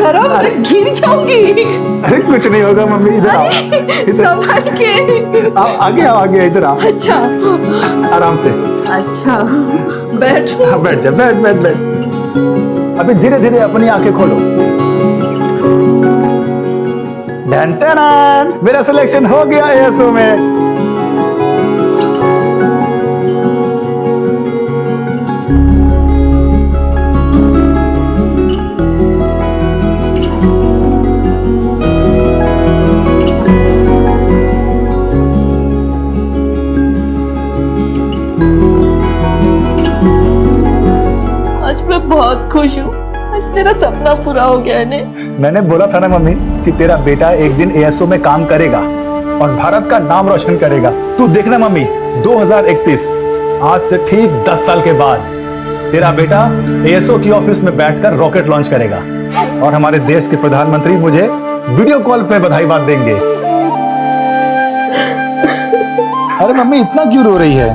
धर्म, मैं गिर जाऊंगी। अरे कुछ नहीं होगा मम्मी, इधर आओ, संभाल के। आगे आओ, आगे इधर आओ। अच्छा आराम से। अच्छा बैठ। बैठ जा, बैठ बैठ बैठ। अभी धीरे धीरे अपनी आंखें खोलो। डन, मेरा सिलेक्शन हो गया एएसओ में। आज मैं बहुत खुश हूँ, आज तेरा सपना पूरा हो गया है। मैंने बोला था ना मम्मी कि तेरा बेटा एक दिन एएसओ में काम करेगा और भारत का नाम रोशन करेगा। तू देखना मम्मी, 2031 आज से ठीक 10 साल के बाद तेरा बेटा एएसओ की ऑफिस में बैठकर रॉकेट लॉन्च करेगा और हमारे देश के प्रधानमंत्री मुझे वीडियो कॉल पे बधाई बात देंगे। अरे मम्मी इतना क्यों रो रही है?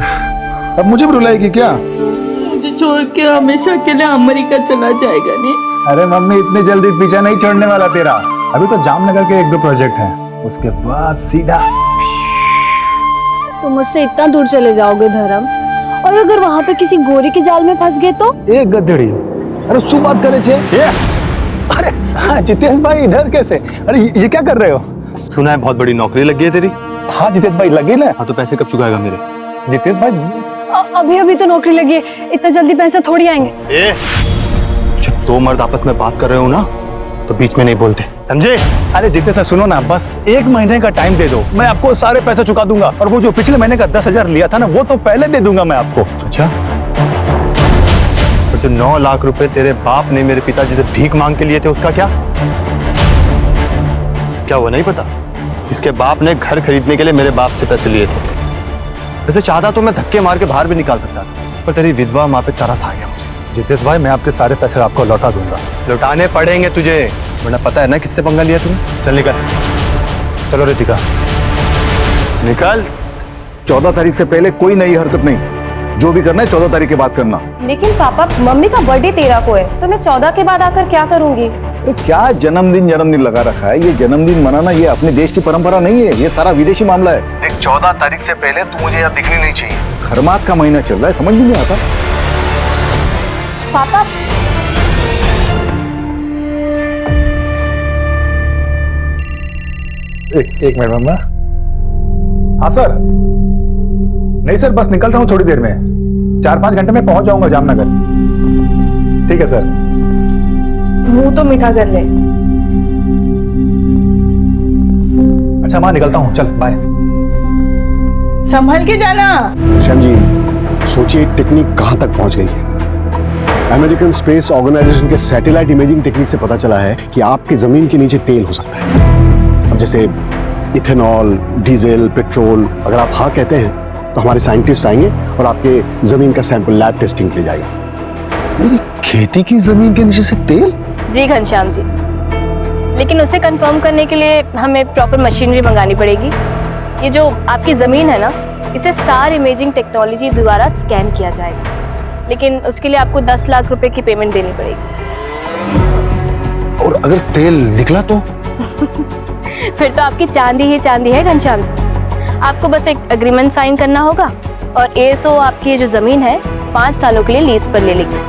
अब मुझे भी रुलाएगी क्या? मुझे छोड़ के हमेशा के लिए अमेरिका चला जाएगा नहीं? अरे मम्मी इतनी जल्दी पीछा नहीं छोड़ने वाला तेरा। अभी तो जामनगर के 1-2 प्रोजेक्ट हैं, उसके बाद सीधा। तुम मुझसे इतना दूर चले जाओगे धर्म, और अगर वहाँ पे किसी गोरी के जाल में फंस गए तो? एक गधेड़ी। अरे सु बात करे छे। अरे हाँ जितेश भाई इधर कैसे? अरे ये क्या कर रहे हो? सुना है बहुत बड़ी नौकरी लगी है तेरी। हाँ जितेश भाई लगी ना। हाँ तो पैसे कब चुकाएगा मेरे? जितेश भाई अभी अभी तो नौकरी लगी है, इतना जल्दी पैसे थोड़ी आएंगे। जब दो मर्द आपस में बात कर रहे हो ना तो बीच में नहीं बोलते, समझे? अरे जितेश भाई सुनो ना, बस 1 महीने का टाइम दे दो, मैं आपको सारे पैसे चुका दूंगा। और वो जो पिछले महीने का 10,000 लिया था ना, वो तो पहले दे दूंगा मैं आपको। अच्छा, तो जो 9 लाख रुपए तेरे बाप ने मेरे पिताजी से भीख मांग के लिए थे उसका क्या? क्या वो नहीं पता? इसके बाप ने घर खरीदने के लिए मेरे बाप से पैसे लिए थे। वैसे चाहता तो मैं धक्के मार के बाहर भी निकाल सकता था, पर तेरी विधवा माँ पे तरस आ गया मुझे। जितेश भाई मैं आपके सारे पैसे आपको लौटा दूंगा। लौटाने पड़ेंगे तुझे, वरना पता है ना किससे पंगा लिया तूने। चल निकल। चलो रितिका निकल। 14 तारीख से पहले कोई नई हरकत नहीं, जो भी करना है 14 तारीख के बाद करना। लेकिन पापा मम्मी का बर्थडे 13 को है, तो मैं 14 के बाद आकर क्या करूंगी? क्या जन्मदिन लगा रखा है? ये जन्मदिन मनाना ये अपने देश की परंपरा नहीं है, ये सारा विदेशी मामला है। देख 14 तारीख से पहले तू मुझे यहाँ दिखनी नहीं चाहिए। खरमास का महीना चल रहा है, समझ में नहीं आता। पापा एक मिनट मम्मा। हाँ सर। नहीं सर, बस निकलता हूँ थोड़ी देर में, 4-5 घंटे में पहुंच जाऊंगा जामनगर। ठीक है सर। मुंह तो मीठा कर ले। अच्छा माँ निकलता हूँ, चल बाय। संभल के जाना। श्याम जी सोचिए टेक्निक कहां तक पहुंच गई है। अमेरिकन स्पेस ऑर्गेनाइजेशन के सैटेलाइट इमेजिंग टेक्निक से पता चला है कि आपकी जमीन के नीचे तेल हो सकता है। अब जैसे इथेनॉल, डीजल, पेट्रोल। अगर आप हाँ कहते हैं तो हमारे साइंटिस्ट आएंगे और आपके जमीन का सैंपल लैब टेस्टिंग के लिए जाएगा। मेरी खेती की जमीन के नीचे से तेल? जी घनश्याम जी, लेकिन उसे कंफर्म करने के लिए हमें प्रॉपर मशीनरी मंगानी पड़ेगी। ये जो आपकी जमीन है ना, इसे सार इमेजिंग टेक्नोलॉजी द्वारा स्कैन किया जाएगा, लेकिन उसके लिए आपको 10 लाख रुपए की पेमेंट देनी पड़ेगी। और अगर तेल निकला तो? फिर तो आपकी चांदी ही चांदी है घनश्याम जी। आपको बस एक एग्रीमेंट साइन करना होगा और एएसओ आपकी जो जमीन है 5 सालों के लिए लीज पर ले लेगी।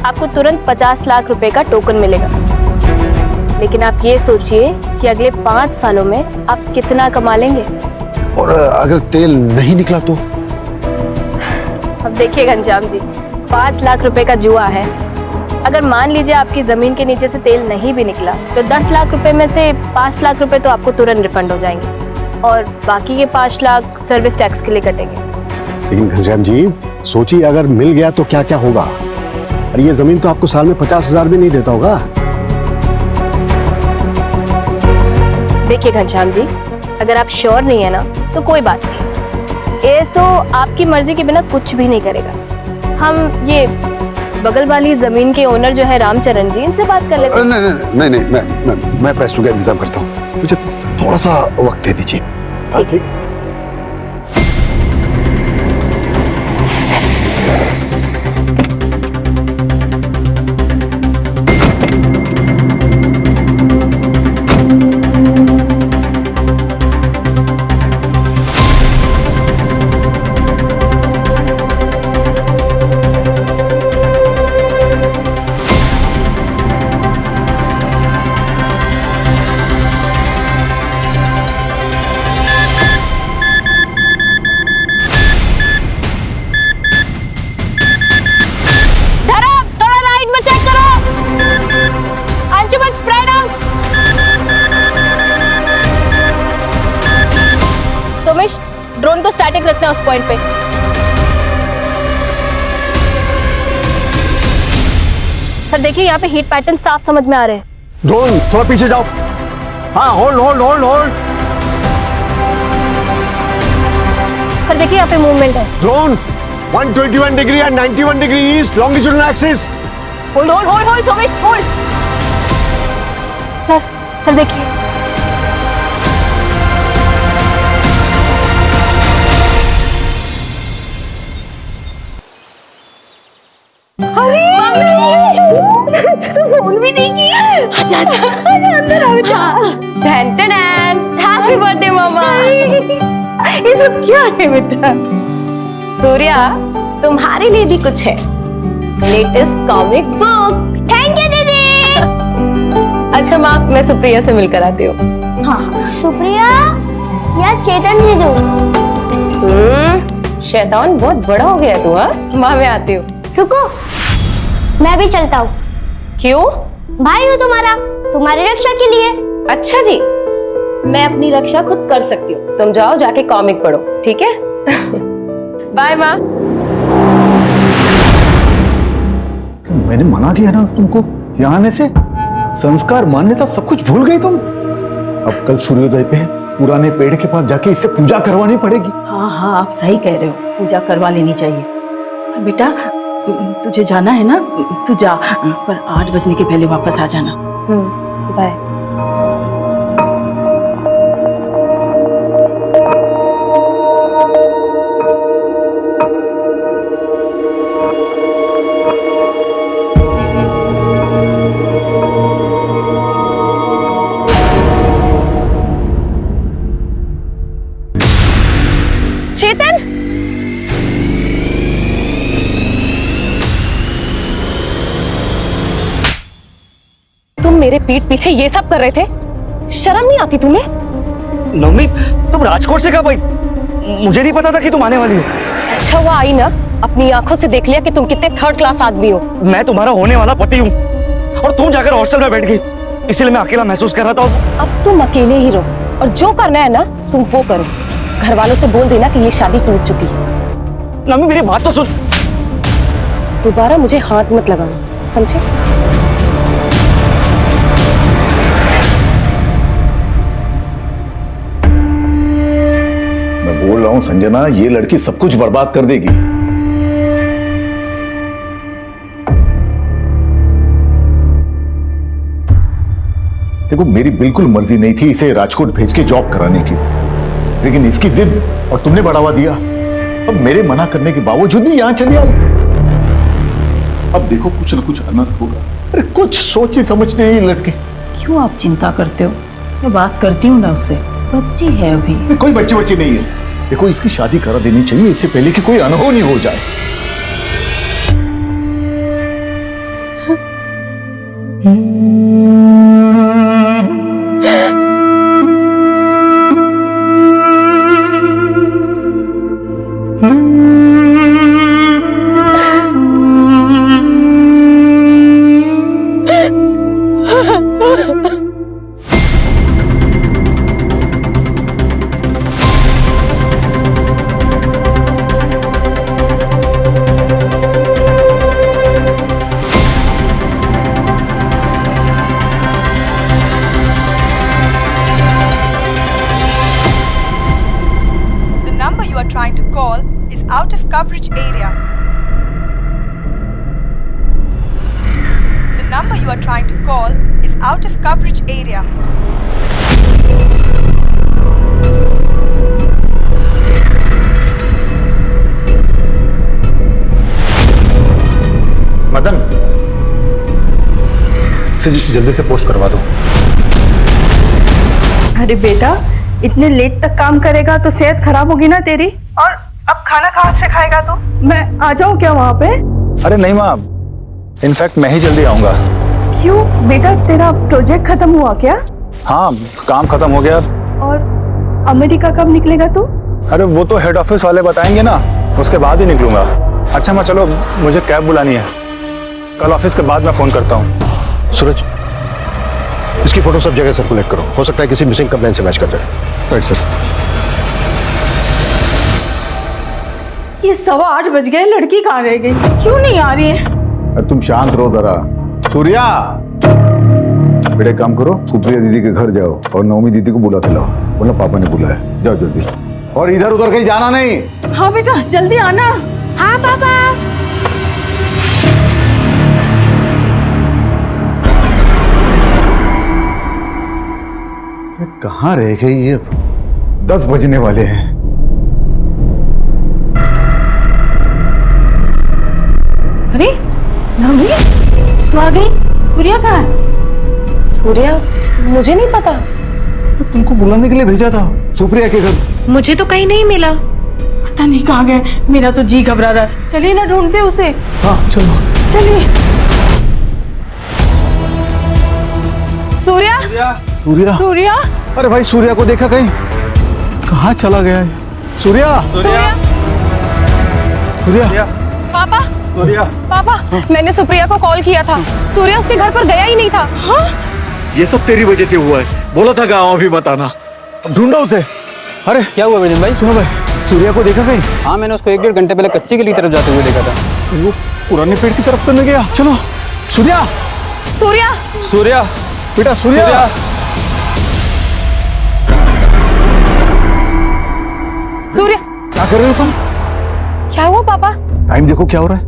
आपको तुरंत 50 लाख रुपए का टोकन मिलेगा। लेकिन आप ये सोचिए कि अगले 5 सालों में आप कितना कमा लेंगे। और अगर तेल नहीं निकला तो? अब देखिए घनश्याम जी, 5 लाख रुपए का जुआ है। अगर मान लीजिए आपकी जमीन के नीचे से तेल नहीं भी निकला तो 10 लाख रुपए में से 5 लाख रुपए तो आपको तुरंत रिफंड हो जाएंगे और बाकी के 5 लाख सर्विस टैक्स के लिए कटेंगे। लेकिन घनश्याम जी सोचिए अगर मिल गया तो क्या क्या होगा? और ये जमीन तो आपको साल में 50,000 भी नहीं देता होगा। देखिए घनश्याम जी, अगर आप श्योर नहीं है ना तो कोई बात नहीं, एएसओ आपकी मर्जी के बिना कुछ भी नहीं करेगा। हम ये बगल वाली जमीन के ओनर जो है रामचरण जी, इनसे बात कर लेते हैं। नहीं, मैं पैसों का इंतजाम करता हूँ, मुझे थोड़ा सा वक्त दे दीजिए। ठीक। सोमेश, ड्रोन को स्टैटिक रखना उस पॉइंट पे। सर देखिए यहाँ पे हीट पैटर्न साफ समझ में आ रहे हैं। ड्रोन थोड़ा पीछे जाओ। हाँ, hold hold hold hold. Sir देखिए यहाँ पे मूवमेंट है। Drone 121 degree and 91 degree east longitudinal axis. Hold hold hold hold Somesh, hold. Sir देखिए। फोन भी नहीं किया। आजा आजा आजा अंदर आओ बेटा। हैप्पी बर्थडे मामा। ये सब क्या है बेटा? सूर्या, तुम्हारे लिए भी कुछ है। Latest comic book. Thank you दीदी। अच्छा माँ, मैं सुप्रिया से मिलकर आती हूँ। हाँ सुप्रिया या चेतन जी दो। शैतान बहुत बड़ा हो गया तू। हाँ माँ, मैं आती हूँ। रुको, मैं भी चलता हूँ। क्यों? भाई हूँ तुम्हारा, तुम्हारी रक्षा के लिए। अच्छा जी, मैं अपनी रक्षा खुद कर सकती हूँ। तुम जाओ, जाके कॉमिक पढ़ो, ठीक है? बाय माँ। मैंने मना किया ना तुमको यहाँ आने से। संस्कार मान्यता सब कुछ भूल गई तुम। अब कल सूर्योदय पे पुराने पेड़ के पास जाके इससे पूजा करवानी पड़ेगी। हाँ हाँ, आप सही कह रहे हो, पूजा करवा लेनी चाहिए। पर बेटा तुझे जाना है ना, तू जा, पर 8 बजने के पहले वापस आ जाना। बाय। चेतन, तुम मेरे पीठ पीछे ये सब कर रहे थे? शर्म नहीं आती तुम्हें? नवमी, तुम राजकोट से कब आई? मुझे नहीं पता था कि तुम आने वाली हो। अच्छा हुआ आई ना, अपनी आंखों से देख लिया कि तुम कितने थर्ड क्लास आदमी हो। मैं तुम्हारा होने वाला पति हूँ और तुम जाकर हॉस्टल में बैठ गई, इसलिए मैं अकेला महसूस कर रहा था। अब तुम अकेले ही रहो और जो करना है ना तुम वो करो। घर वालों से बोल देना कि ये शादी टूट चुकी है। नवमी, मेरी बात तो सुन। दोबारा मुझे हाथ मत लगाना, समझे? मैं बोल रहा हूँ संजना, ये लड़की सब कुछ बर्बाद कर देगी। देखो, मेरी बिल्कुल मर्जी नहीं थी इसे राजकोट भेज के जॉब कराने की, लेकिन इसकी जिद और तुमने बढ़ावा दिया। अब मेरे मना करने के बावजूद भी यहां चली आई। अब देखो कुछ न कुछ अनर्थ होगा। अरे कुछ सोचती समझती है ये लड़की। क्यों आप चिंता करते हो? मैं बात करती हूँ ना उससे, बच्ची है अभी। कोई बच्ची नहीं है। देखो, इसकी शादी करा देनी चाहिए इससे पहले कि कोई अनहोनी हो जाए। you are trying to call is out of coverage area. The number you are trying to call is out of coverage area. Madan, इसे जल्दी से पोस्ट करवा दो। अरे बेटा, इतने लेट तक काम करेगा तो सेहत खराब होगी ना तेरी। और अब खाना कहाँ से खाएगा तू? मैं आ जाऊँ क्या वहाँ पे? अरे नहीं माँ, इनफैक्ट मैं ही जल्दी आऊंगा। क्यों बेटा, तेरा प्रोजेक्ट खत्म हुआ क्या? हाँ, काम खत्म हो गया। और अमेरिका कब निकलेगा तू? अरे वो तो हेड ऑफिस वाले बताएंगे ना, उसके बाद ही निकलूंगा। अच्छा माँ, चलो मुझे कैब बुलानी है, कल ऑफिस के बाद मैं फोन करता हूँ। सूरज, इसकी फोटो सब जगह सर्कुलेट करो, हो सकता है किसी मिसिंग कंप्लेंट से मैच कर जाए। Right sir. 8:15 बज गए, लड़की कहाँ रह गई? क्यों नहीं आ रही है? तुम शांत रहो जरा। सूर्या, बेटा एक काम करो, सुप्रिया दीदी के घर जाओ और नवमी दीदी को बुला के लाओ, बोला पापा ने बुलाया। जाओ जल्दी, और इधर उधर कहीं जाना नहीं। हाँ बेटा, जल्दी आना। हाँ पापा। ये कहाँ रह गई ये? 10 बजने वाले हैं। अरे नवमी, तू आ गई? सूर्या कहाँ है? सूर्या, मुझे नहीं पता। तो तुमको बुलाने के लिए भेजा था सुप्रिया के घर। मुझे तो कहीं नहीं मिला। पता नहीं कहाँ गए, मेरा तो जी घबरा रहा है। चलिए ना ढूंढते उसे। हाँ चलो। चलिए। सूर्या, सूर्या, सूर्या, अरे भाई सूर्या को देखा कहीं? कहाँ चला गया है? सूर्या, सूर्या, सूर्या, पापा, पापा, मैंने सुप्रिया को कॉल किया था। सूर्या उसके घर पर गया ही नहीं था। ये सब तेरी वजह से हुआ है। बोला था गाँव अभी बताना। अब ढूंढो उसे। अरे क्या हुआ विजन भाई? सुनो भाई, सूर्या को देखा कहीं? हाँ, मैंने उसको 1-1.5 घंटे पहले कच्ची गली तरफ जाते हुए देखा था। वो पुराने पेड़ की तरफ तो नहीं गया? चलो। सूर्या, सूर्या, सूर्या, बेटा सूर्या, सूर्या, क्या कर रहे हो तुम? क्या हुआ पापा? टाइम देखो क्या हो रहा है।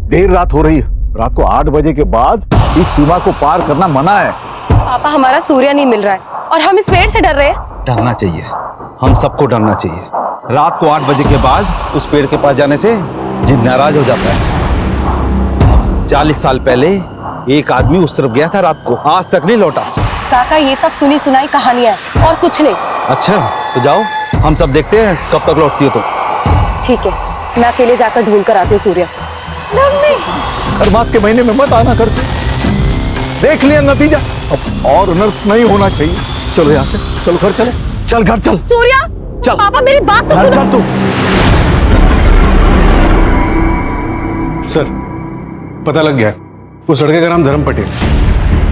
देर रात हो रही है। रात को 8 बजे के बाद इस सीमा को पार करना मना है। पापा, हमारा सूर्या नहीं मिल रहा है और हम इस पेड़ से डर रहे हैं। डरना चाहिए, हम सबको डरना चाहिए। रात को 8 बजे के बाद उस पेड़ के पास जाने से जिद नाराज हो जाता है। 40 साल पहले एक आदमी उस तरफ गया था रात को, आज तक नहीं लौटा। काका, ये सब सुनी सुनाई कहानियां हैं और कुछ नहीं। अच्छा तो जाओ, हम सब देखते हैं कब तक लौटती हो तुम। ठीक है, मैं अकेले जाकर ढूंढ कर आती हूँ सूर्या। हर मास के महीने में मत आना करते। देख लिया नतीजा, अब और अनर्थ नहीं होना चाहिए। चलो यहाँ से, चलो घर चले। चल घर चल। सूर्या, चल। पापा मेरी बात तो घर सुनो। चल तू। सर, पता लग गया। उस लड़के का नाम धर्म पटेल,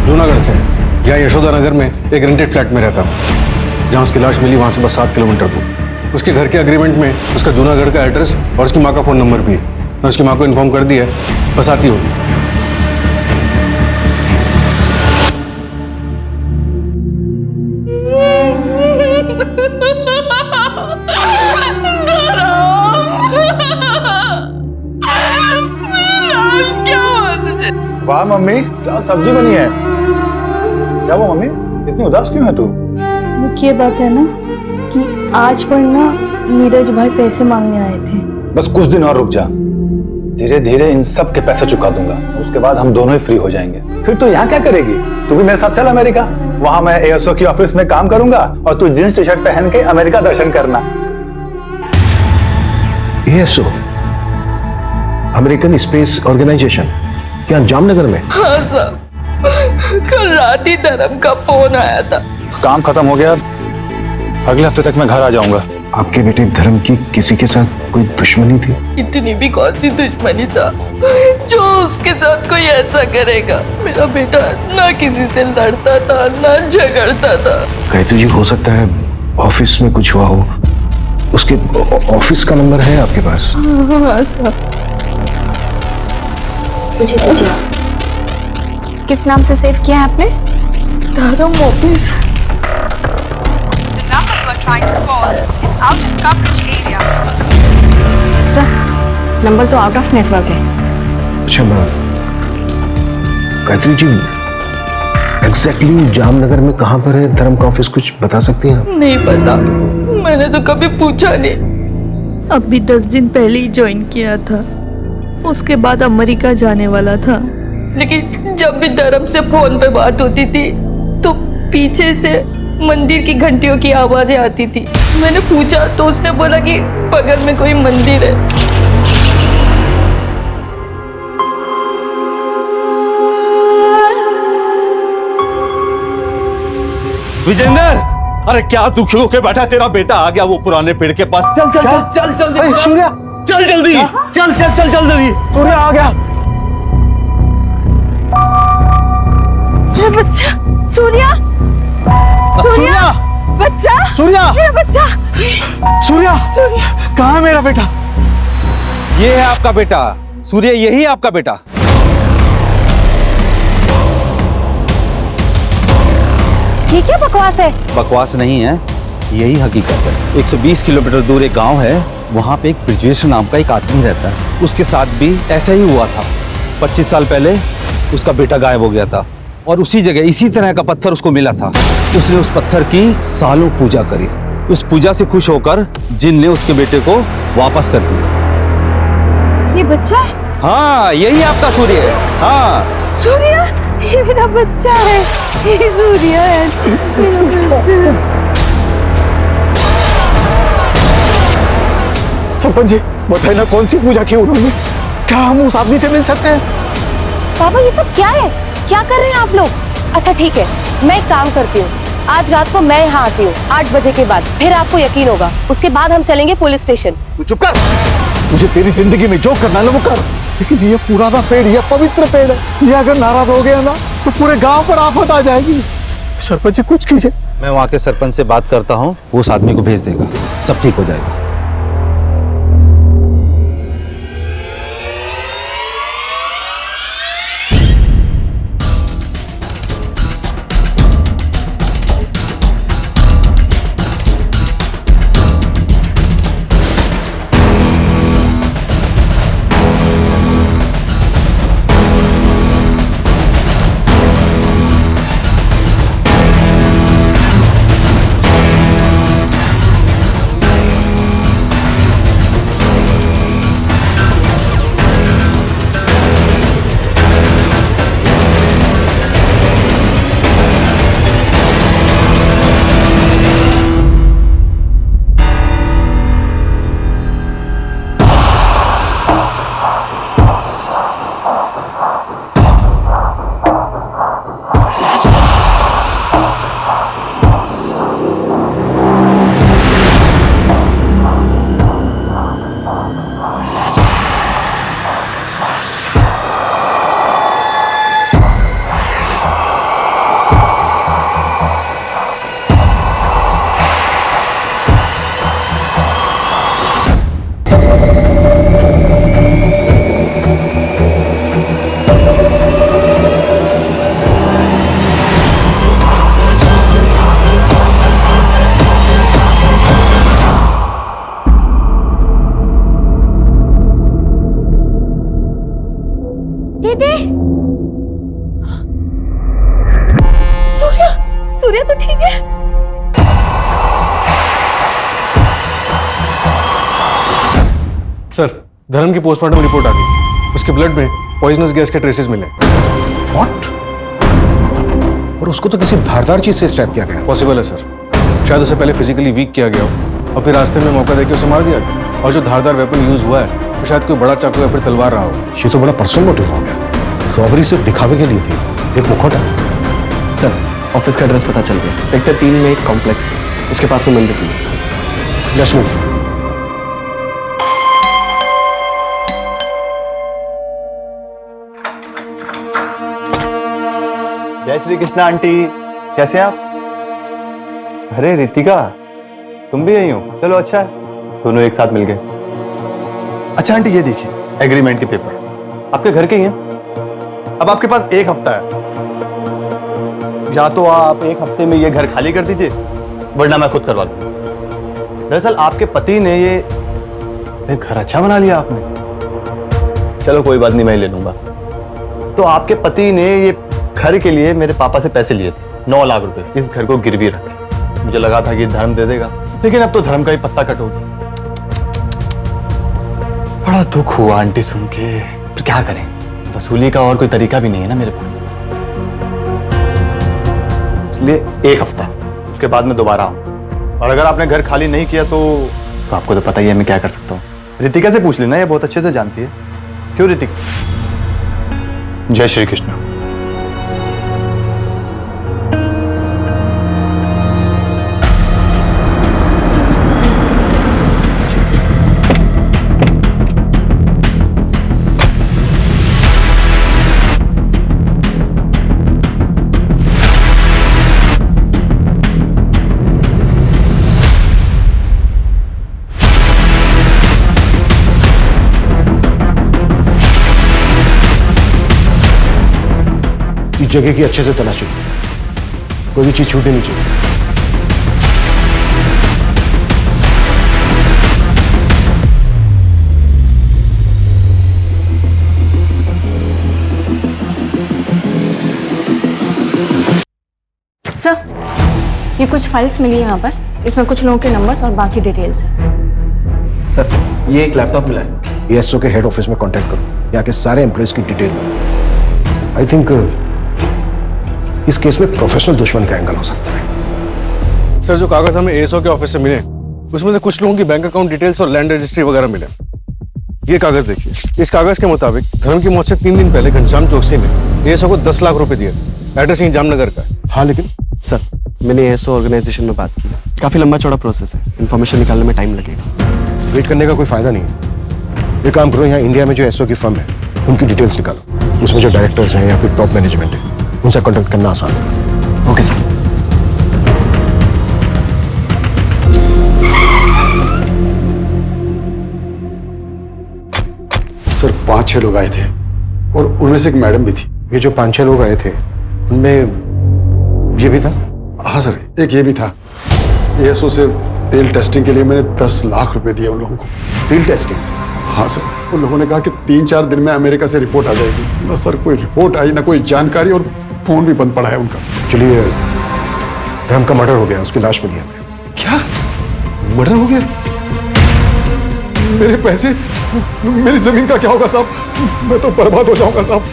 जूनागढ़ से है। यहाँ यशोदा नगर में एक रेंटेड फ्लैट में रहता था। जहाँ उसकी लाश मिली वहाँ से बस 7 किलोमीटर दूर। उसके घर के एग्रीमेंट में उसका जूनागढ़ का एड्रेस और उसकी माँ का फ़ोन नंबर भी है। मैं उसकी माँ को इन्फॉर्म कर दिया है, बस आती होगी। वाह मम्मी, क्या सब्जी बनी है? क्या वो मम्मी, इतनी उदास क्यों है तू? मुख्य बात है ना कि आज पर ना नीरज भाई पैसे मांगने आए थे। बस कुछ दिन और रुक जा, धीरे धीरे इन सब के पैसे चुका दूंगा। उसके बाद हम दोनों ही फ्री हो जाएंगे। फिर तू यहाँ क्या करेगी? तू भी मेरे साथ चल अमेरिका। वहां मैं एएसओ की ऑफिस में काम करूंगा और तू जींस टी शर्ट पहन के अमेरिका दर्शन करना। एएसओ, अमेरिकन स्पेस ऑर्गेनाइजेशन, क्या जामनगर में? हाँ साहब, कल रात ही धर्म का फोन आया था। काम खत्म हो गया, अगले हफ्ते तक मैं घर आ जाऊंगा। आपके बेटे धर्म की किसी के साथ कोई दुश्मनी थी? इतनी भी कौन सी दुश्मनी साहब, जो उसके साथ कोई ऐसा करेगा। मेरा बेटा ना किसी से लड़ता था ना झगड़ता था। कहते जी हो सकता है ऑफिस में कुछ हुआ हो। उसके ऑफिस का नंबर है आपके पास? हाँ साहब। मुझे दीजिए। किस नाम से सेव किया है आपने? धर्म office. The number you are trying to call is out of coverage area. Sir, number तो आउट ऑफ नेटवर्क है। अच्छा मैम, गायत्री जी एग्जैक्टली जामनगर में कहाँ पर है धर्म का ऑफिस, कुछ बता सकती हैं आप? नहीं पता, मैंने तो कभी पूछा नहीं। अभी 10 दिन पहले ही ज्वाइन किया था। उसके बाद अमेरिका जाने वाला था, लेकिन जब भी धर्म से फोन पे बात होती थी तो पीछे से मंदिर की घंटियों की आवाजें आती थी। मैंने पूछा तो उसने बोला कि बगल में कोई मंदिर है। विजेंद्र, अरे क्या दुखी होके बैठा? तेरा बेटा आ गया वो पुराने पेड़ के पास। चल चल चल चल जल्दी। सूर्या, चल जल्दी, चल चल चल चल जल्दी। सूर्या आ गया। मेरा बच्चा सूर्या, सूर्या, बच्चा, सूर्या, मेरा बच्चा, सूर्या, सूर्या, कहाँ है मेरा बेटा? ये है आपका बेटा सूर्य, यही आपका बेटा। ये क्या बकवास है? बकवास नहीं है, यही हकीकत है। 120 किलोमीटर दूर एक गांव है, वहां पे एक ब्रिजेश नाम का एक आदमी रहता है। उसके साथ भी ऐसा ही हुआ था। 25 साल पहले उसका बेटा गायब हो गया था और उसी जगह इसी तरह का पत्थर उसको मिला था। उसने उस पत्थर की सालों पूजा करी। उस पूजा से खुश होकर जिन ने उसके बेटे को वापस कर दिया। ये बच्चा है? हाँ, यही आपका सूर्य है। हाँ सूर्य, ये मेरा बच्चा है, ये सूर्य है। सरपंच जी बताइए ना, कौन सी पूजा की उन्होंने? क्या हम उस आदमी से मिल सकते हैं? बाबा ये सब क्या है? क्या कर रहे हैं आप लोग? अच्छा ठीक है, मैं एक काम करती हूँ, आज रात को मैं यहाँ आती हूँ 8 बजे के बाद, फिर आपको यकीन होगा। उसके बाद हम चलेंगे पुलिस स्टेशन। तू चुप कर। मुझे तेरी जिंदगी में जो करना है ना वो कर, लेकिन ये पुराना पेड़, ये पवित्र पेड़ है, ये अगर नाराज हो गया ना तो पूरे गांव पर आफत आ जाएगी। सरपंच जी कुछ कीजिए। मैं वहाँ के सरपंच से बात करता हूँ, वो उस आदमी को भेज देगा, सब ठीक हो जाएगा। सूर्य तो ठीक है। सर, धर्म की पोस्टमार्टम रिपोर्ट आ गई। उसके ब्लड में पॉइजनस गैस के ट्रेसेस मिले। व्हाट? और उसको तो किसी धारदार चीज से स्ट्रैप किया गया। पॉसिबल है सर, शायद उसे पहले फिजिकली वीक किया गया हो और फिर रास्ते में मौका देकर उसे मार दिया गया। और जो धारदार वेपन यूज हुआ है वो शायद कोई बड़ा चाकू या फिर तलवार रहा हो। ये तो बड़ा पर्सनल मोटिव हो गया। रॉबरी सिर्फ दिखावे के लिए थी, एक मुखौटा। सर, ऑफिस का एड्रेस पता चल गया। सेक्टर 3 में एक कॉम्प्लेक्स है, उसके पास में मंदिर है। Let's move. जय श्री कृष्णा आंटी, कैसे हैं आप? अरे रितिका, तुम भी यही हो? चलो अच्छा है, दोनों एक साथ मिल गए। अच्छा आंटी, ये देखिए एग्रीमेंट के पेपर आपके घर के ही हैं। अब आपके पास एक हफ्ता है, या तो आप एक हफ्ते में ये घर खाली कर दीजिए, वरना मैं खुद करवा लूंगा। दरअसल आपके पति ने ये घर अच्छा बना लिया आपने। चलो कोई बात नहीं, मैं ले लूंगा। तो आपके पति ने ये घर के लिए मेरे पापा से पैसे लिए थे, 9 लाख रुपए, इस घर को गिरवी रख के। मुझे लगा था कि धर्म दे देगा, लेकिन अब तो धर्म का ही पत्ता कट हो गया। बड़ा दुख हुआ आंटी सुन के, पर क्या करें, वसूली का और कोई तरीका भी नहीं है ना मेरे पास। इसलिए एक हफ्ता, उसके बाद मैं दोबारा आऊं। और अगर आपने घर खाली नहीं किया तो आपको तो पता ही है मैं क्या कर सकता हूँ। रितिका से पूछ लेना, ये बहुत अच्छे से जानती है। क्यों रितिका? जय श्री कृष्ण। जगह की अच्छे से तलाशी लो, कोई भी चीज छूटनी नहीं चाहिए। सर, ये कुछ फाइल्स मिली यहाँ पर, इसमें कुछ लोगों के नंबर्स और बाकी डिटेल्स हैं। सर, ये एक लैपटॉप मिला है। एएसओ के हेड ऑफिस में कांटेक्ट करो, यहाँ के सारे एम्प्लॉयज की डिटेल। आई थिंक इस केस में प्रोफेशनल दुश्मन का एंगल हो सकता है। सर, जो कागज हमें एएसओ के ऑफिस से मिले उसमें से कुछ लोगों की बैंक अकाउंट डिटेल्स और लैंड रजिस्ट्री वगैरह मिले। ये कागज देखिए, इस कागज के मुताबिक धर्म की मौत से 3 दिन पहले घनश्याम चौकसी ने एएसओ को 10 लाख रुपए दिए थे। एड्रेस यहीं जामनगर का है। हाँ, लेकिन सर, मैंने एएसओ ऑर्गेनाइजेशन में बात की, काफी लंबा चौड़ा प्रोसेस है, इन्फॉर्मेशन निकालने में टाइम लगेगा। वेट करने का कोई फायदा नहीं है। ये काम करो, यहाँ इंडिया में जो एसओ की फर्म है उनकी डिटेल्स निकालो, उसमें जो डायरेक्टर्स हैं या फिर टॉप मैनेजमेंट है उनसे कॉन्टेक्ट करना आसान है। Okay sir. सर, 5-6 लोग आए थे और उनमें से एक मैडम भी थी। ये जो 5-6 लोग आए थे उनमें ये भी था। हाँ सर, एक ये भी था। एएसओ से तेल टेस्टिंग के लिए मैंने 10 लाख रुपए दिए उन लोगों को। तेल टेस्टिंग? हाँ सर, उन लोगों ने कहा कि 3-4 दिन में अमेरिका से रिपोर्ट आ जाएगी। ना सर कोई रिपोर्ट आई, ना कोई जानकारी, और फोन भी बंद पड़ा है उनका। चलिए, धर्म का मर्डर हो गया, उसकी लाश मिली हमें। क्या मर्डर हो गया? मेरे पैसे, मेरी जमीन का क्या होगा साहब? मैं तो बर्बाद हो जाऊंगा साहब।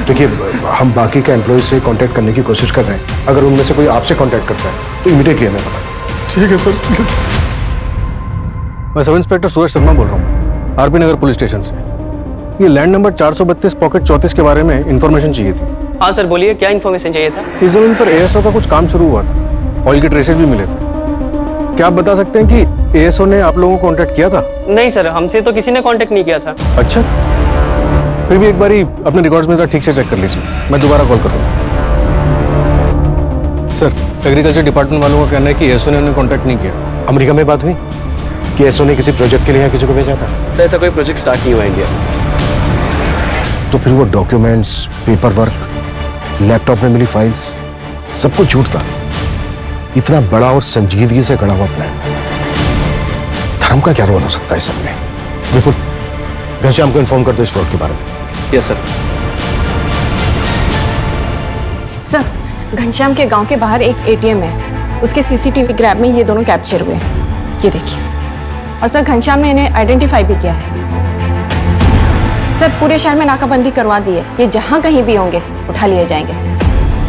देखिए, हम बाकी के एम्प्लॉय से कांटेक्ट करने की कोशिश कर रहे हैं। अगर उनमें से कोई आपसे कांटेक्ट करता है तो इमीडिएटली हमें बता। ठीक है सर। मैं सब इंस्पेक्टर सूरज शर्मा बोल रहा हूँ, आरपी नगर पुलिस स्टेशन से। ये लैंड नंबर 432 पॉकेट 34 के बारे में इंफॉर्मेशन चाहिए थी। हाँ सर, बोलिए, क्या इन्फॉर्मेशन चाहिए था? इस जमीन पर एएसओ का कुछ काम शुरू हुआ था, ऑयल के ट्रेसेस भी मिले थे। क्या आप बता सकते हैं कि एएसओ ने आप लोगों को कांटेक्ट किया था? नहीं सर, हमसे तो किसी ने कांटेक्ट नहीं किया था। अच्छा, फिर भी एक बारी अपने रिकॉर्ड्स में जरा ठीक से चेक कर लीजिए, मैं दोबारा कॉल करूँगा। सर, एग्रीकल्चर डिपार्टमेंट वालों का कहना है कि एएसओ ने उन्हें कांटेक्ट नहीं किया। अमेरिका में बात हुई कि एएसओ ने किसी प्रोजेक्ट के लिए यहाँ किसी को भेजा था? तो ऐसा कोई प्रोजेक्ट स्टार्ट नहीं हुआ इंडिया में। तो फिर वो डॉक्यूमेंट्स, पेपर वर्क, लैपटॉप में मिली फाइल्स, सब कुछ झूठ था। इतना बड़ा और संजीदगी से गढ़ा हुआ प्लान, धर्म का क्या रोल हो सकता है इस सब में? देखो, घनश्याम को इन्फॉर्म कर दो इस फ्रॉड के बारे में। Yes sir. सर, घनश्याम के गांव के बाहर एक एटीएम है, उसके सीसीटीवी ग्रैब में ये दोनों कैप्चर हुए हैं, ये देखिए। और सर, घनश्याम ने इन्हें आइडेंटिफाई भी किया है। सर, पूरे शहर में नाकाबंदी करवा दी है, ये जहां कहीं भी होंगे उठा लिए जाएंगे सर।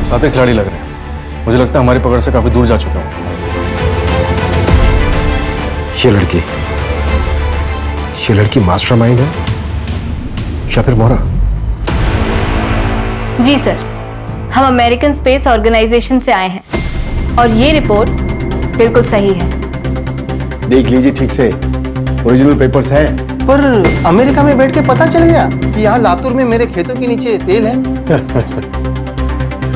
साथ खिलाड़ी लग रहे हैं, मुझे लगता है हमारी पकड़ से काफी दूर जा चुका हूँ। ये लड़की मास्टरमाइंड है या फिर मोहरा? जी सर, हम अमेरिकन स्पेस ऑर्गेनाइजेशन से आए हैं और ये रिपोर्ट बिल्कुल सही है। देख लीजिए ठीक से, ओरिजिनल पेपर्स हैं। पर अमेरिका में बैठ के पता चल गया कि यहाँ लातूर में मेरे खेतों के नीचे तेल है।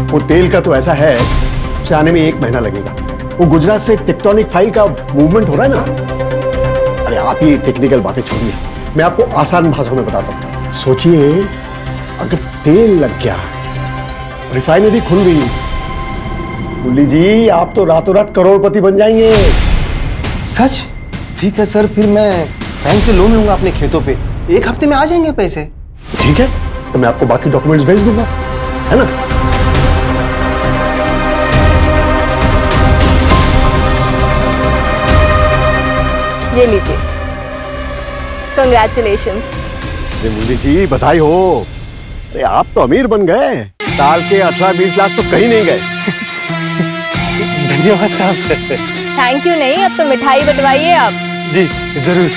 वो तेल का तो ऐसा है, उसे आने में 1 महीना लगेगा। वो गुजरात से टेक्टोनिक फाइल का मूवमेंट हो रहा है ना। अरे आप ये टेक्निकल बातें छोड़िए, मैं आपको आसान भाषा में बताता हूँ। सोचिए, अगर तेल लग गया, रिफाइनरी खुल गई, मुरली जी आप तो रातों रात करोड़पति बन जाएंगे। सच? ठीक है सर, फिर मैं बैंक से लोन लूंगा अपने खेतों पे, 1 हफ्ते में आ जाएंगे पैसे। ठीक है, तो मैं आपको बाकी डॉक्यूमेंट्स भेज दूंगा, है ना? ये लीजिए, कंग्रेचुलेशंस। अरे मुरली जी बधाई हो। अरे आप तो अमीर बन गए, साल के 18-20 लाख तो कहीं नहीं गए। धन्यवाद साहब। थैंक यू नहीं, अब तो मिठाई बंटवाइए आप। जी जरूर।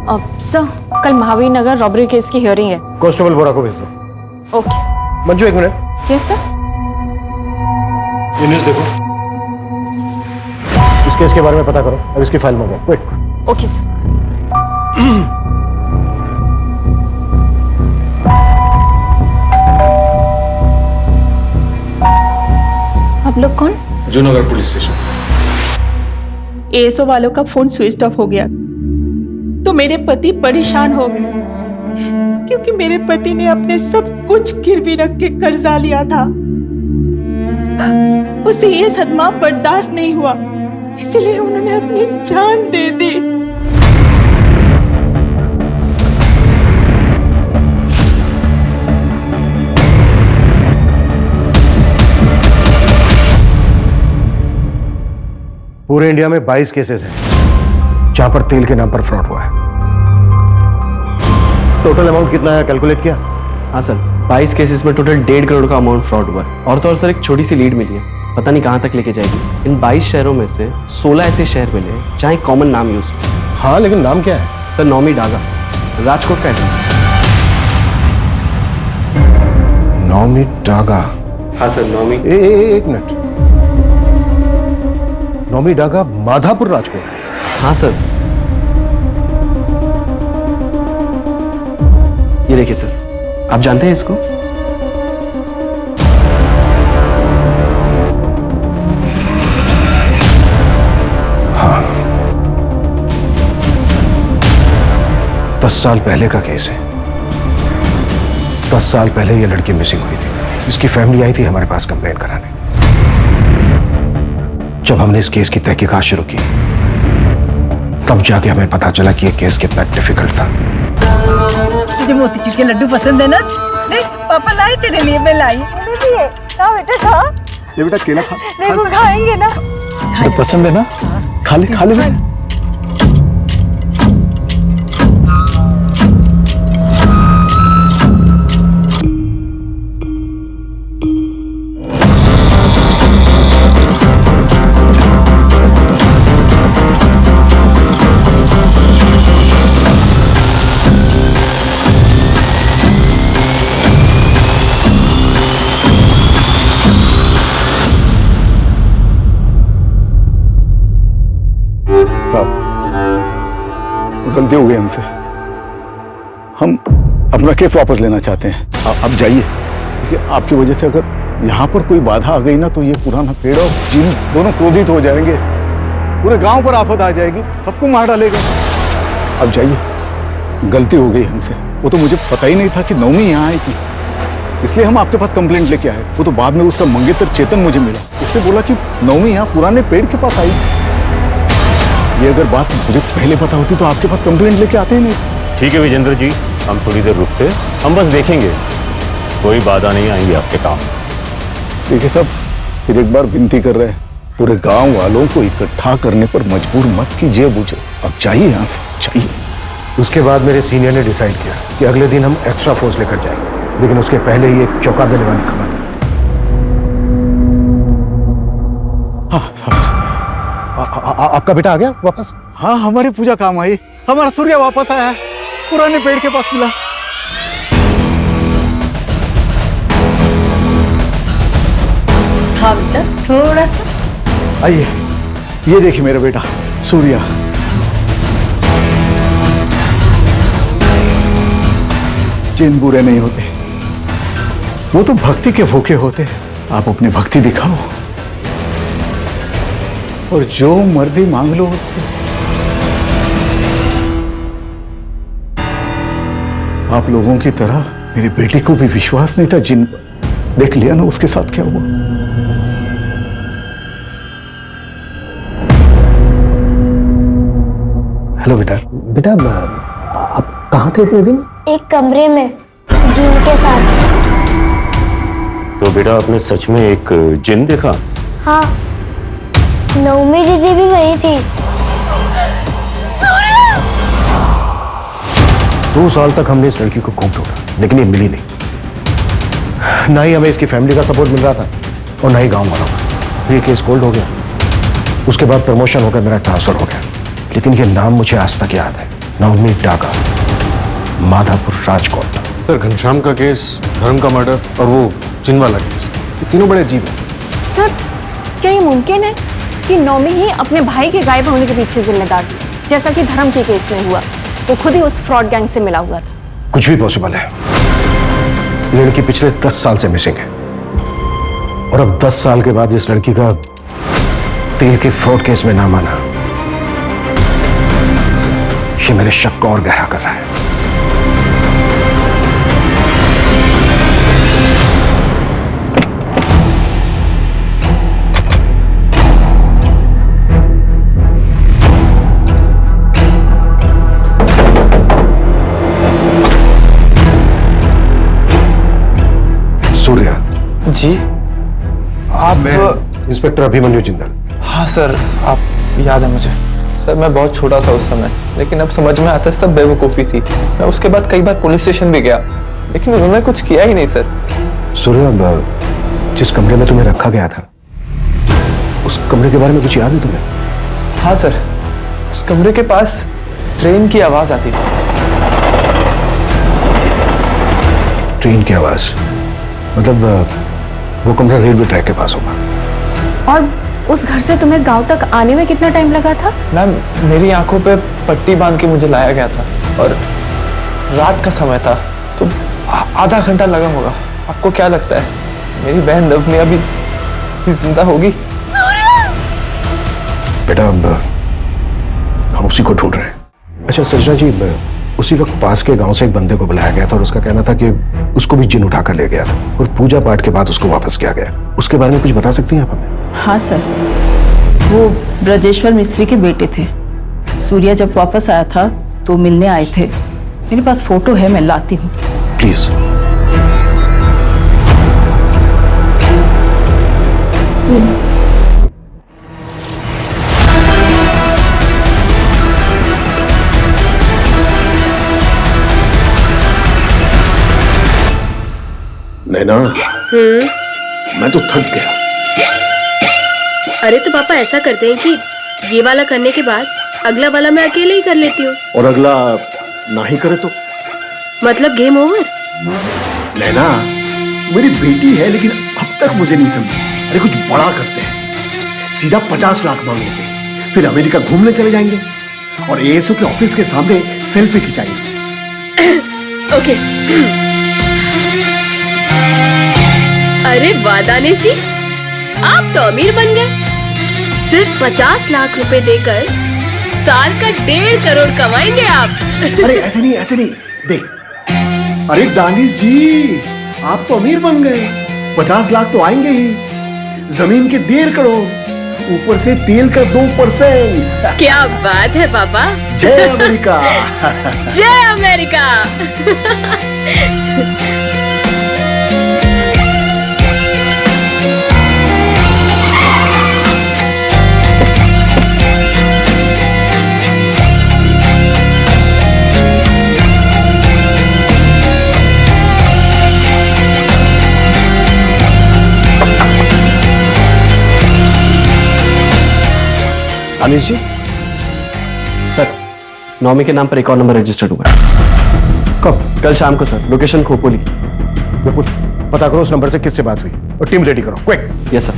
अब सर कल महावीर नगर रॉबरी केस की हियरिंग है। कांस्टेबल बोरा को भेज दो। ओके। मंजू एक मिनट। Yes sir. ये न्यूज़ देखो, इस केस के बारे में पता करो और इसकी फाइल मंगाओ क्विक। Okay sir. आप लोग कौन? Junagadh police station. एएसओ वालों का फोन स्विच ऑफ हो गया तो मेरे पति परेशान हो गए, क्योंकि मेरे पति ने अपने सब कुछ गिरवी रख के कर्जा लिया था। उसे ये सदमा बर्दाश्त नहीं हुआ, इसलिए उन्होंने अपनी जान दे दी। पूरे इंडिया में 22 केसेस हैं जहां पर तेल के नाम पर फ्रॉड हुआ है। टोटल अमाउंट कितना है कैलकुलेट किया? हाँ सर, 22 केसेस में टोटल 1.5 करोड़ का अमाउंट फ्रॉड हुआ है। और तो और सर एक छोटी सी लीड मिली है, पता नहीं कहाँ तक लेके जाएगी। इन 22 शहरों में से 16 ऐसे शहर मिले जहाँ एक कॉमन नाम यूज हो। हाँ, लेकिन नाम क्या है? सर नौमी डागा, राजकोट का एड्रेस। नौमी डागा? हाँ सर, नौमी। एक मिनट, नौमी डागा माधापुर राजकोट? हाँ सर। ये देखिए सर, आप जानते हैं इसको? हाँ, 10 साल पहले का केस है। 10 साल पहले ये लड़की मिसिंग हुई थी। इसकी फैमिली आई थी हमारे पास कंप्लेंट कराने। जब हमने इस केस की तहकीकात शुरू की तब जाके हमें पता चला कि ये केस कितना डिफिकल्ट था। तुझे मोतीचूर के लड्डू पसंद है ना? देख पापा लाए तेरे लिए, मैं लाई। खा बेटा खा। ये बेटा केला खा। देखो खाएंगे ना। तो पसंद है ना? खा ले बेटा। गलती हो गई हमसे, हम अपना केस वापस लेना चाहते हैं। आप जाइए। देखिए, आपकी वजह से अगर यहाँ पर कोई बाधा आ गई ना तो ये पुराना पेड़ और जिन दोनों क्रोधित हो जाएंगे, पूरे गांव पर आफत आ जाएगी, सबको मार डालेगा। अब जाइए, गलती हो गई हमसे। वो तो मुझे पता ही नहीं था कि नौमी यहाँ आई थी, इसलिए हम आपके पास कंप्लेंट लेके आए। वो तो बाद में उसका मंगेतर चेतन मुझे मिला, उसने बोला कि नौमी यहाँ पुराने पेड़ के पास आई थी। ये अगर बात मुझे पहले पता होती तो आपके पास कंप्लेंट लेके आते ही नहीं। ठीक है विजेंद्र जी, हम थोड़ी देर रुकते, हम बस देखेंगे, कोई बाधा नहीं आएंगी आपके काम। देखिए साहब, फिर एक बार विनती कर रहे हैं, पूरे गांव वालों को इकट्ठा करने पर मजबूर मत कीजिए मुझे। अब चाहिए यहाँ से, चाहिए। उसके बाद मेरे सीनियर ने डिसाइड किया कि अगले दिन हम एक्स्ट्रा फोर्स लेकर जाएंगे, लेकिन उसके पहले ही एक चौंका देने वाली खबर। आपका बेटा आ गया वापस? हाँ, हमारी पूजा काम आई, हमारा सूर्य वापस आया है, पुराने पेड़ के पास मिला। हाँ बेटा, थोड़ा सा आइए, ये देखिए मेरा बेटा सूर्या। जिन बुरे नहीं होते, वो तो भक्ति के भूखे होते। आप अपनी भक्ति दिखाओ और जो मर्जी मांग लो उससे। आप लोगों की तरह मेरी बेटी को भी विश्वास नहीं था जिन पर। देख लिया ना उसके साथ क्या हुआ। हेलो बेटा। बेटा, आप कहाँ थे इतने दिन? एक कमरे में जिन के साथ। तो बेटा, आपने सच में एक जिन देखा? हाँ, नौमी दीदी भी वही थी। 2 साल तक हमने इस लड़की को खूब ढूंढा, लेकिन ये मिली नहीं। ना ही हमें इसकी फैमिली का सपोर्ट मिल रहा था और ना ही गांव वालों का। ये केस कोल्ड हो गया, उसके बाद प्रमोशन होकर मेरा ट्रांसफर हो गया, लेकिन ये नाम मुझे आज तक याद है। नवमीत डागा, माधापुर, राजकोट। सर घनश्याम का केस, धर्म का मर्डर और वो जिन वाला केस, ये तीनों बड़े अजीब हैं। सर क्या ये मुमकिन है कि नौमी ही अपने भाई के गायब होने के पीछे जिम्मेदार थी, जैसा कि धर्म के केस में हुआ? वो खुद ही उस फ्रॉड गैंग से मिला हुआ था। कुछ भी पॉसिबल है। लड़की पिछले 10 साल से मिसिंग है और अब 10 साल के बाद इस लड़की का तेल के फ्रॉड केस में नाम आना, ये मेरे शक को और गहरा कर रहा है। सूर्या जी, आप? मैं इंस्पेक्टर अभिमन्यु जिंदल। हाँ सर, आप याद है मुझे। सर मैं बहुत छोटा था उस समय, लेकिन अब समझ में आता है सब बेवकूफ़ी थी। मैं उसके बाद कई बार पुलिस स्टेशन भी गया, लेकिन उन्होंने कुछ किया ही नहीं सर। सूर्या, जिस कमरे में तुम्हें रखा गया था, उस कमरे के बारे में कुछ याद है तुम्हें? हाँ सर, उस कमरे के पास ट्रेन की आवाज़ आती थी। ट्रेन की आवाज़? मतलब वो कमरा रेलवे ट्रैक के पास होगा। और उस घर से तुम्हें गांव तक आने में कितना टाइम लगा था? मैम, मेरी आंखों पे पट्टी बांध के मुझे लाया गया था और रात का समय था, तो आधा घंटा लगा होगा। आपको क्या लगता है मेरी बहन नवमी अभी जिंदा होगी? बेटा, अब हम उसी को ढूंढ रहे हैं। अच्छा सजना जी, उसी वक्त पास के गांव से एक बंदे को बुलाया गया था और उसका कहना था कि उसको भी जिन उठा कर ले गया था और पूजा पाठ के बाद उसको वापस किया गया। उसके बारे में कुछ बता सकती हैं आप हमें? हाँ सर, वो ब्रजेश्वर मिस्त्री के बेटे थे। सूर्या जब वापस आया था तो मिलने आए थे। मेरे पास फोटो है, मैं लाती हूँ। प्लीज। नैना, मैं तो थक गया। अरे तो पापा ऐसा करते हैं कि ये वाला करने के बाद अगला वाला मैं अकेले ही कर लेती हूँ। और अगला ना ही करे तो? मतलब गेम ओवर? नैना, मेरी बेटी है लेकिन अब तक मुझे नहीं समझी। अरे कुछ बड़ा करते हैं, सीधा 50 लाख मांग लेते हैं, फिर अमेरिका घूमने चले जाएंगे और एएसओ के ऑफिस के सामने सेल्फी खिंचाएंगे। ओके। अरे वाह दानिश जी, आप तो अमीर बन गए। सिर्फ 50 लाख रुपए देकर साल का 1.5 करोड़ कमाएंगे आप। अरे ऐसे नहीं, ऐसे नहीं, देख। अरे दानिश जी, आप तो अमीर बन गए, 50 लाख तो आएंगे ही, जमीन के 1.5 करोड़, ऊपर से तेल का 2%। क्या बात है पापा। जय अमेरिका। जय अमेरिका। अनिश जी। सर, नौमी के नाम पर एक और नंबर रजिस्टर्ड हुआ है। कब? कल शाम को सर, लोकेशन खोपोली। विपुल, पता करो उस नंबर से किससे बात हुई और टीम रेडी करो, क्विक। Yes sir.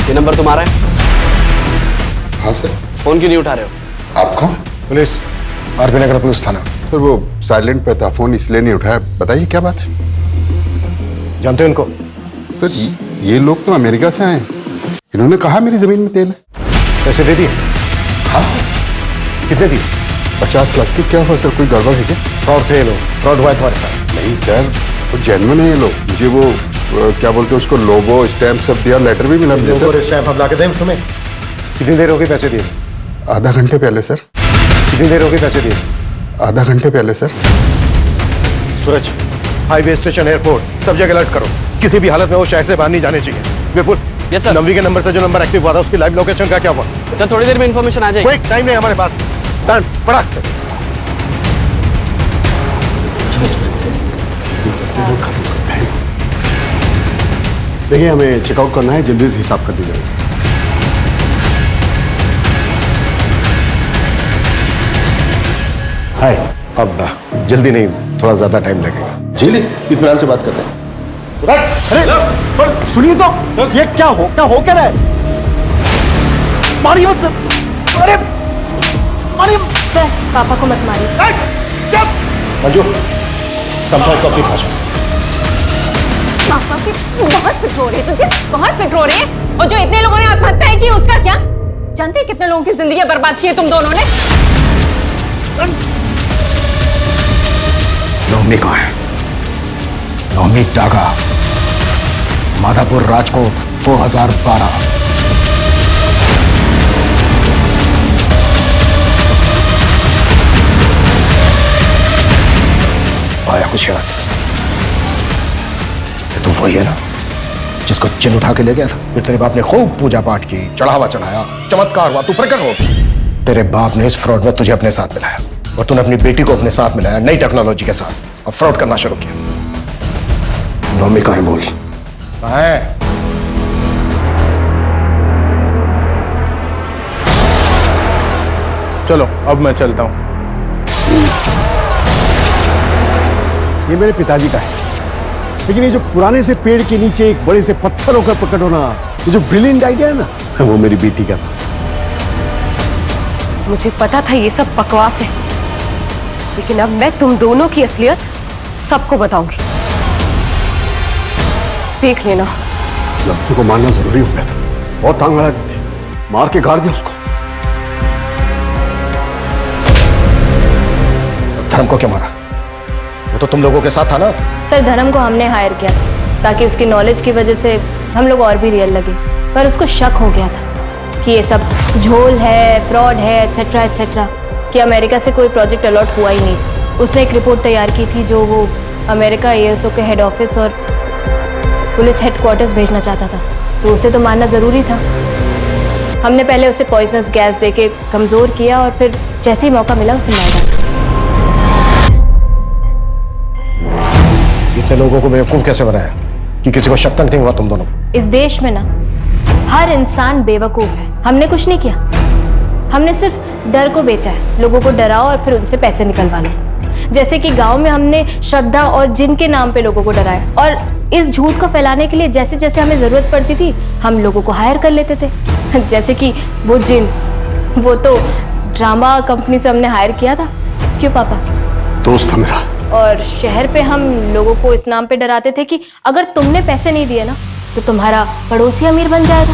ये नंबर तुम्हारा है? हाँ सर। फोन क्यों नहीं उठा रहे हो? आप कौन? पुलिस, आरपी नगर पुलिस थाना। सर वो साइलेंट पे था, फोन इसलिए नहीं उठाया। बताइए क्या बात है? जानते हो इनको? सर ये लोग तो अमेरिका से आए हैं, इन्होंने कहा मेरी जमीन में तेल है। पैसे दे दिए? हाँ सर। कितने दिए? 50 लाख की। क्या हुआ सर, कोई गड़बड़ है क्या? फ्रॉड थे ये लोग, फ्रॉड हुआ है तुम्हारे साथ। नहीं सर, वो जेन्युइन है ये लोग। मुझे वो क्या बोलते हैं उसको, लोगो स्टैम्प सब दिया, लेटर भी मिला मुझे सर। स्टैम्प हम ला के दें तुम्हें? कितनी देर हो गई पैसे दिए? आधा घंटे पहले सर। कितनी देर हो गई पैसे दिए? आधा घंटे पहले सर। सूरज, हाईवे स्टेशन, एयरपोर्ट, सब जगह अलर्ट करो। किसी भी हालत में वो शहर से बाहर नहीं जाने चाहिए। विपुल, यस सर। नवी के नंबर से जो नंबर एक्टिव हुआ था उसकी लाइव लोकेशन का क्या हुआ? सर थोड़ी देर में इन्फॉर्मेशन आ जाएगी। कोई टाइम नहीं हमारे पास। टर्न फटाक से। देखिए हमें चेकआउट करना है, जल्दी से हिसाब कर दीजिएगा। हाय। अब जल्दी नहीं, थोड़ा ज्यादा टाइम लगेगा। जी ले, इत्मीनान से बात करते हैं। अरे सुनिए तो, ये क्या हो क्या रहा है? मारिए मत सर। अरे मारिए सर, पापा को मत मारिए। मंजू, संपर्क अपनी भाषा। पापा की बहुत फिक्र हो रही है तुझे, बहुत फिक्र हो रही है। और जो इतने लोगों ने आत्महत्या की उसका क्या? जानते हैं कितने लोगों की जिंदगी बर्बाद की है तुम दोनों ने? नवमी कहाँ है? नवमी डागा, माधापुर राजकोट 2012। आया कुछ याद? ये तो वही है ना जिसको चिन्ह उठा के ले गया था। फिर तेरे बाप ने खूब पूजा पाठ की, चढ़ावा चढ़ाया, चमत्कार हुआ, तू प्रकट हो। तेरे बाप ने इस फ्रॉड में तुझे अपने साथ मिलाया और तूने अपनी बेटी को अपने साथ मिलाया नई टेक्नोलॉजी के साथ और फ्रॉड करना शुरू किया। नवमी कहाँ है बोल? कहाँ है? चलो अब मैं चलता हूँ। ये मेरे पिताजी का है, लेकिन ये जो पुराने से पेड़ के नीचे एक बड़े से पत्थर होकर प्रकट होना, ये जो ब्रिलियंट आइडिया है ना, वो मेरी बेटी का था। मुझे पता था ये सब बकवास है, लेकिन अब मैं तुम दोनों की असलियत सबको बताऊंगी। देख लेना। लड़की को मारना जरूरी हो गया था, बहुत टांग अड़ा दी थी, मार के गाड़ दिया उसको। धर्म को क्यों मारा? वो तो तुम लोगों के साथ था ना? सर, धर्म को हमने हायर किया था ताकि उसकी नॉलेज की वजह से हम लोग और भी रियल लगे, पर उसको शक हो गया था कि ये सब झोल है, फ्रॉड है, एटसेट्रा एटसेट्रा, कि अमेरिका से कोई प्रोजेक्ट अलॉट हुआ ही नहीं था। उसने एक रिपोर्ट तैयार की थी जो वो अमेरिका ASO के हेड ऑफिस और पुलिस हेडक्वार्टर्स भेजना चाहता था, तो उसे तो मारना ज़रूरी था। हमने पहले उसे पॉइजनस गैस देके कमज़ोर किया और फिर जैसे ही मौका मिला उसे मारा। इतने लोगों को बेवकूफ कैसे बनाया कि किसी को शक तक नहीं हुआ तुम दोनों? इस देश में ना हर इंसान बेवकूफ है। हमने कुछ नहीं किया, हमने सिर्फ डर को बेचा है। लोगों को डराओ और फिर उनसे पैसे निकलवा लो। जैसे कि गांव में हमने श्रद्धा और जिन के नाम पे लोगों को डराया, और इस झूठ को फैलाने के लिए जैसे जैसे हमें जरूरत पड़ती थी हम लोगों को हायर कर लेते थे। जैसे कि वो जिन, वो तो ड्रामा कंपनी से हमने हायर किया था। क्यों पापा? दोस्त था मेरा। और शहर पे हम लोगों को इस नाम पे डराते थे कि अगर तुमने पैसे नहीं दिए ना तो तुम्हारा पड़ोसी अमीर बन जाएगा।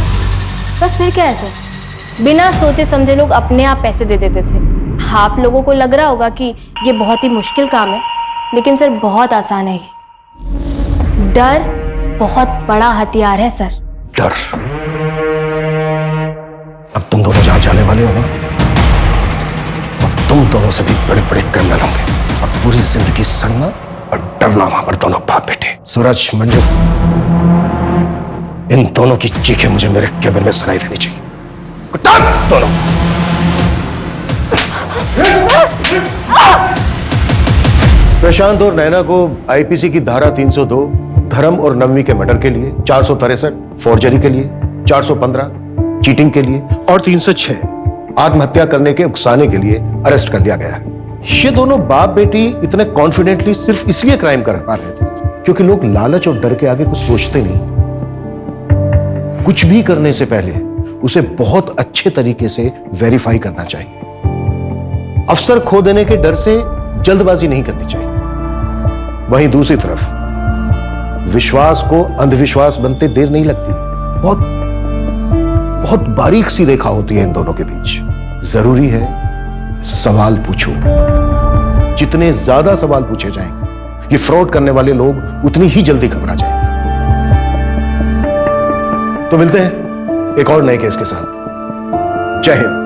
बस फिर क्या है सर, बिना सोचे समझे लोग अपने आप पैसे दे देते थे। आप लोगों को लग रहा होगा कि ये बहुत ही मुश्किल काम है, लेकिन सर बहुत आसान है ये। डर बहुत बड़ा हथियार है सर। डर? अब तुम दोनों जहां जाने वाले हो ना, अब तुम दोनों से भी बड़े बड़े क्रिमिनल होंगे। अब पूरी जिंदगी सड़ना और डरना वहां पर दोनों बाप बेटे। सूरज, मंजू, इन दोनों की चीखें मुझे मेरे केबिन में सुनाई देनी चाहिए। दोनों प्रशांत और नैना को आईपीसी की धारा 302 धर्म और नवमी के मर्डर के लिए, 463 फॉर्जरी के लिए, 415 चीटिंग के लिए और 306 आत्महत्या करने के उकसाने के लिए अरेस्ट कर लिया गया है। ये दोनों बाप बेटी इतने कॉन्फिडेंटली सिर्फ इसलिए क्राइम कर पा रहे थे क्योंकि लोग लालच और डर के आगे कुछ सोचते नहीं। कुछ भी करने से पहले उसे बहुत अच्छे तरीके से वेरीफाई करना चाहिए। अफसर खो देने के डर से जल्दबाजी नहीं करनी चाहिए। वहीं दूसरी तरफ विश्वास को अंधविश्वास बनते देर नहीं लगती। बहुत बारीक सी रेखा होती है इन दोनों के बीच। जरूरी है सवाल पूछो। जितने ज्यादा सवाल पूछे जाएंगे ये फ्रॉड करने वाले लोग उतनी ही जल्दी घबरा जाएंगे। तो मिलते हैं एक और नए केस के साथ। जय हिंद।